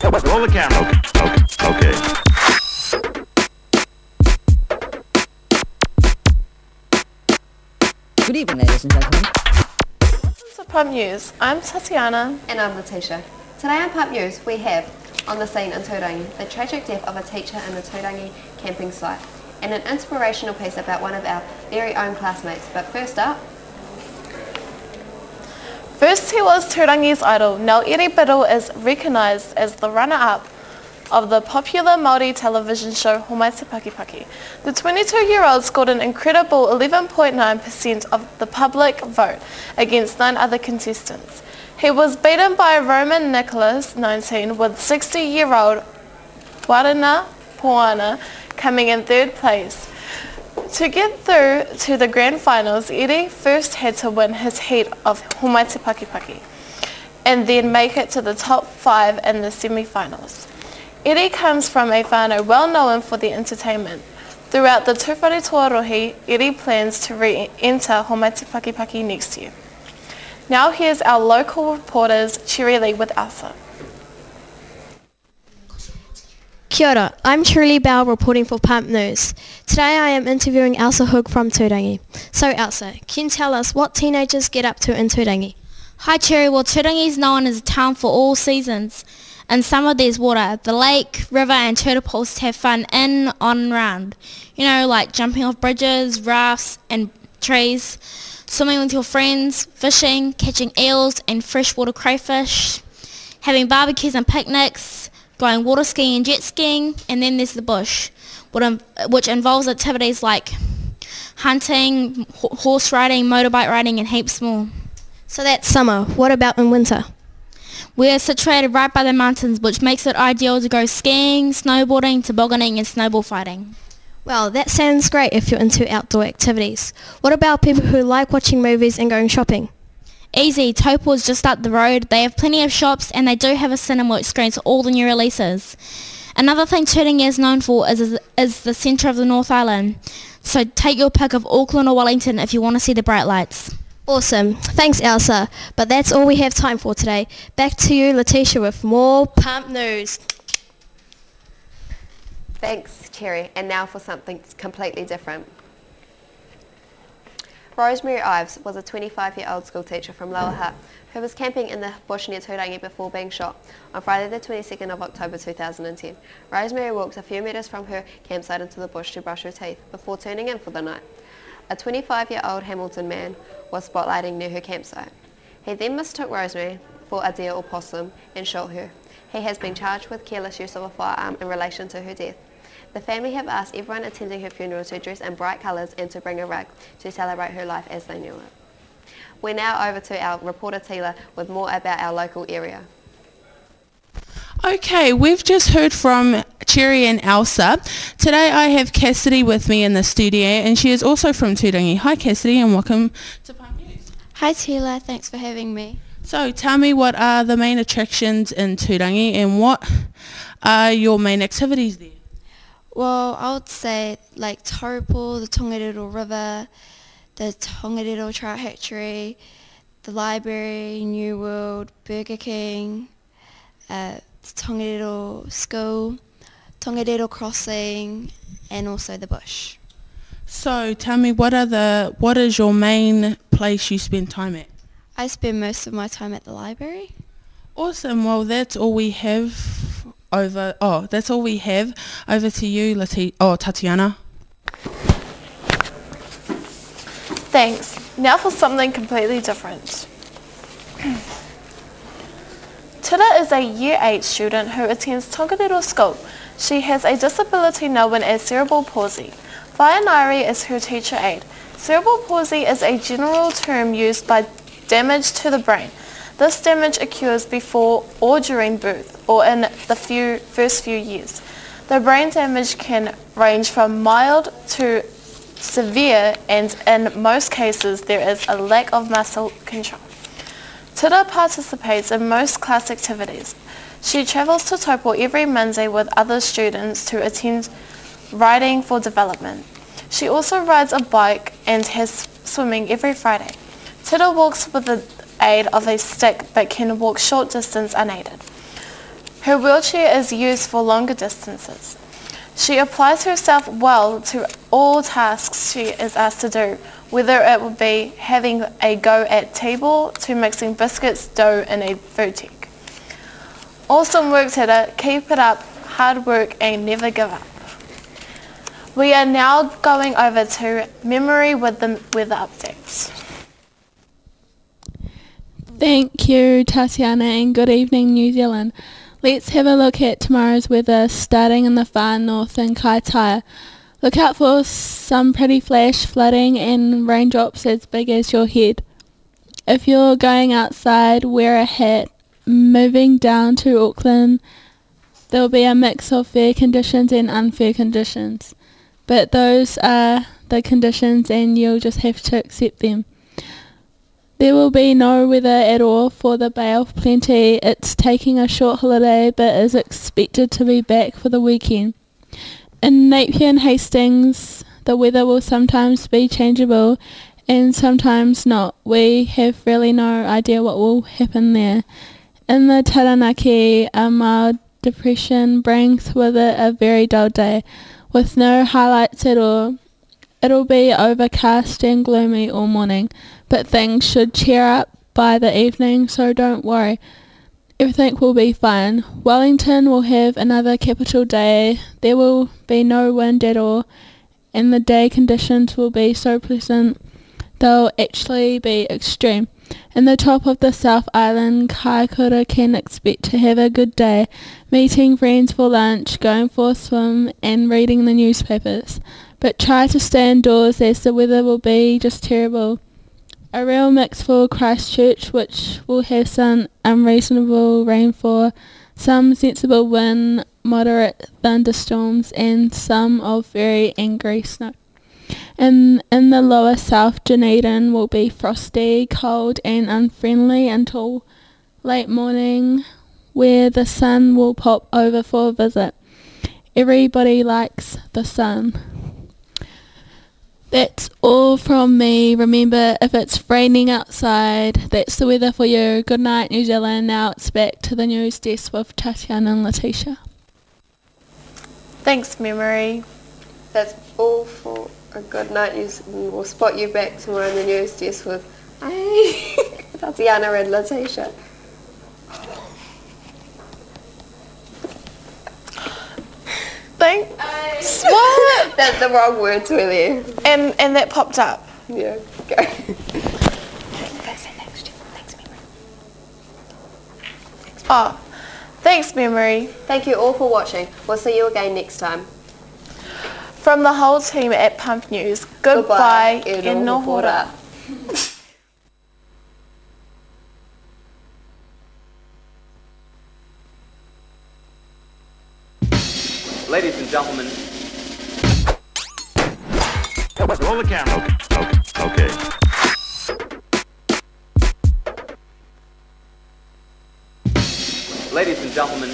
Roll the camera. Okay. Good evening, ladies and gentlemen. Welcome to Pub News. I'm Tatiana. And I'm Letitia. Today on Pub News we have, on the scene in Turangi, the tragic death of a teacher in the Turangi camping site, and an inspirational piece about one of our very own classmates. But first up... First he was Turangi's idol. Now Eri Biddle is recognised as the runner-up of the popular Māori television show Homai Te Pakipaki. The 22-year-old scored an incredible 11.9% of the public vote against 9 other contestants. He was beaten by Roman Nicholas, 19, with 60-year-old Warina Poana coming in 3rd place. To get through to the grand finals, Eri first had to win his heat of Homai Te Pakipaki and then make it to the top 5 in the semi-finals. Eri comes from a whānau well known for their entertainment. Throughout the Tūwhare Tuarohi, Eri plans to re-enter Homai Te Pakipaki next year. Now here's our local reporters, Cherry Lee with Elsa. Kia ora, I'm Shirley Bell reporting for Pump News. Today I am interviewing Elsa Hoog from Turangi. So Elsa, can you tell us what teenagers get up to in Turangi? Hi Cherry, well Turangi is known as a town for all seasons. In summer there's water, the lake, river and turtle pools to have fun in, on and around. You know, like jumping off bridges, rafts and trees, swimming with your friends, fishing, catching eels and freshwater crayfish, having barbecues and picnics, going water skiing and jet skiing, and then there's the bush, which involves activities like hunting, horse riding, motorbike riding and heaps more. So that's summer. What about in winter? We're situated right by the mountains, which makes it ideal to go skiing, snowboarding, tobogganing and snowball fighting. Well, that sounds great if you're into outdoor activities. What about people who like watching movies and going shopping? Easy, Taupo is just up the road. They have plenty of shops and they do have a cinema which screens all the new releases. Another thing Turangi is known for is the centre of the North Island. So take your pick of Auckland or Wellington if you want to see the bright lights. Awesome. Thanks Elsa. But that's all we have time for today. Back to you Letitia with more Pump News. Thanks, Cherry. And now for something completely different. Rosemary Ives was a 25-year-old schoolteacher from Lower Hutt who was camping in the bush near Turangi before being shot on Friday the 22nd of October 2010. Rosemary walked a few metres from her campsite into the bush to brush her teeth before turning in for the night. A 25-year-old Hamilton man was spotlighting near her campsite. He then mistook Rosemary for a deer or possum and shot her. He has been charged with careless use of a firearm in relation to her death. The family have asked everyone attending her funeral to dress in bright colours and to bring a rug to celebrate her life as they knew it. We're now over to our reporter Tila with more about our local area. Okay, we've just heard from Cherry and Elsa. Today I have Cassidy with me in the studio and she is also from Turangi. Hi Cassidy and welcome to Pump News. Hi Tila, thanks for having me. So tell me, what are the main attractions in Turangi and what are your main activities there? Well, I would say like Taupo, the Tongariro River, the Tongariro Trout Hatchery, the library, New World, Burger King, the Tongariro School, Tongariro Crossing, and also the bush. So tell me, what is your main place you spend time at? I spend most of my time at the library. Awesome. Well, that's all we have over. Oh, that's all we have. Over to you, Tatiana. Thanks. Now for something completely different. Tita is a Year 8 student who attends Tongariro School. She has a disability known as cerebral palsy. Whainairi is her teacher aide. Cerebral palsy is a general term used by damage to the brain. This damage occurs before or during birth or in the first few years. The brain damage can range from mild to severe, and in most cases there is a lack of muscle control. Tita participates in most class activities. She travels to Taupo every Monday with other students to attend Riding for Development. She also rides a bike and has swimming every Friday. Tita walks with the aid of a stick but can walk short distance unaided. Her wheelchair is used for longer distances. She applies herself well to all tasks she is asked to do, whether it would be having a go at table to mixing biscuits dough in a boutique. Awesome work, Tita. Keep it up. Hard work and never give up. We are now going over to Memory with the weather updates. Thank you, Tatiana, and good evening, New Zealand. Let's have a look at tomorrow's weather, starting in the far north in Kaitaia. Look out for some pretty flash flooding and raindrops as big as your head. If you're going outside, wear a hat. Moving down to Auckland, there'll be a mix of fair conditions and unfair conditions. But those are the conditions and you'll just have to accept them. There will be no weather at all for the Bay of Plenty. It's taking a short holiday but is expected to be back for the weekend. In Napier and Hastings, the weather will sometimes be changeable and sometimes not. We have really no idea what will happen there. In the Taranaki, a mild depression brings with it a very dull day, with no highlights at all. It'll be overcast and gloomy all morning, but things should cheer up by the evening, so don't worry. Everything will be fine. Wellington will have another capital day. There will be no wind at all, and the day conditions will be so pleasant they'll actually be extreme. In the top of the South Island, Kaikoura can expect to have a good day, meeting friends for lunch, going for a swim and reading the newspapers. But try to stay indoors as the weather will be just terrible. A real mix for Christchurch, which will have some unreasonable rainfall, some sensible wind, moderate thunderstorms and some of very angry snow. In the lower south, Dunedin will be frosty, cold and unfriendly until late morning, where the sun will pop over for a visit. Everybody likes the sun. That's all from me. Remember, if it's raining outside, that's the weather for you. Good night, New Zealand. Now it's back to the news desk with Tatiana and Letitia. Thanks, Memory. That's all for a good night. We'll spot you back tomorrow in the news desk with Tatiana and Letitia. Thanks. What? That's the wrong word to there. And that popped up. Yeah, go. Oh, thanks, Memory. Thank you all for watching. We'll see you again next time. From the whole team at Pump News, goodbye, e nohora. Ladies and gentlemen. Roll the camera. Okay. Ladies and gentlemen.